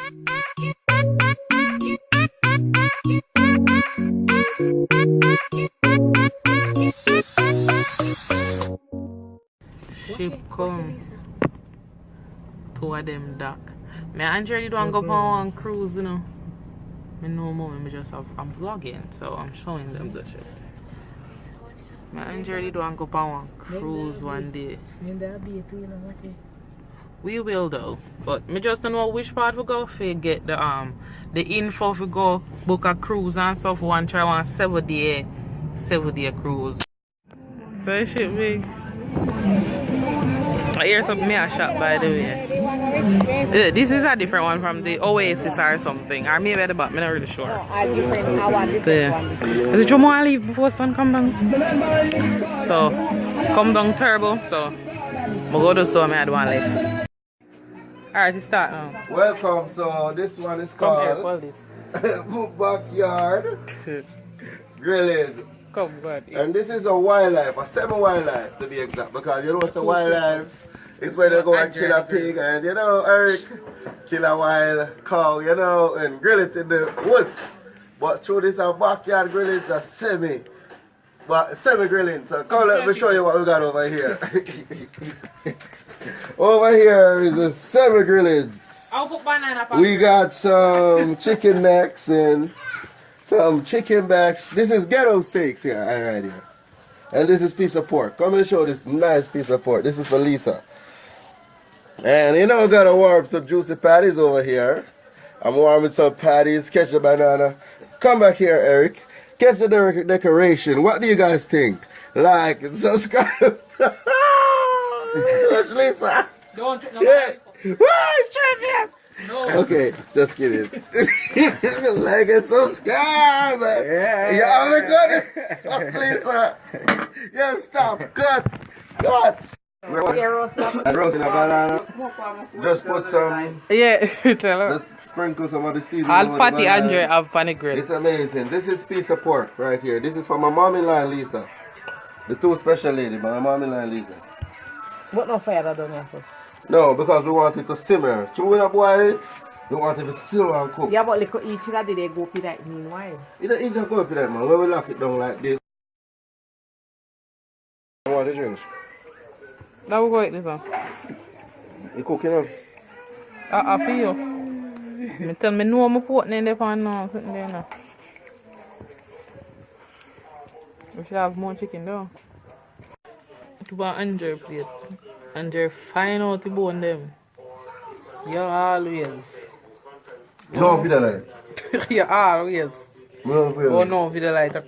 Ship come. Two of them dock. Me and Andre don't go on one cruise, you know. Me no more, I'm vlogging, so I'm showing them the shit. Me and Andre don't go on one cruise one day. We will though, but me just don't know which part we go for get the info for go book a cruise and stuff. One 7-day cruise. So shit big. I hear something me a shop by the way. This is a different one from the Oasis or something. Or maybe at the bottom, I'm not really sure. No, a different one. Is it you want to leave before sun come down? So come down turbo, so I go to the store and I had one left. Alright, let's start now. Welcome. So this one is called Backyard Grilling. Come, God. And this is a wildlife, a semi-wildlife to be exact, because you know what's a wildlife? It's when they go and kill a pig and you know, Eric, kill a wild cow, you know, and grill it in the woods. But through this backyard grilling, it's a semi-grilling. So come let me show you what we got over here. Over here is a semi-grilling. We got some chicken necks and some chicken backs. This is ghetto steaks here, right here. And this is piece of pork. Come and show this nice piece of pork. This is for Lisa. And you know, we gotta warm some juicy patties over here. I'm warming some patties. Catch the banana. Come back here, Eric. Catch the decoration. What do you guys think? Like and subscribe. Watch Lisa. Don't Yeah. Why, yes. No. Okay, just kidding. Like and subscribe. Yeah, oh my goodness. Oh, Lisa. Yeah, stop. Cut. And roasting a banana. Just put some. Yeah, tell her. Just sprinkle some of the seasoning. I'll patty Andre have panic grill. It's amazing. This is piece of pork right here. This is for my mom-in-law and Lisa. The two special lady, my mom-in-law and Lisa. What no fire that done here? No, because we want it to simmer. Chewing up boil it, we want it to simmer and cook. Yeah, but like each that they go for that meanwhile. It don't go for that, man. When we lock it down like this. I want the drinks. Now we go eat this one. You cooking up? I feel. Me tell me no my pot in there for now, sitting there now. We should have more chicken though. To buy Andre plate. Andre find out the bone them. You always. No, for the light. You always. No, for the light. Oh no, for the light.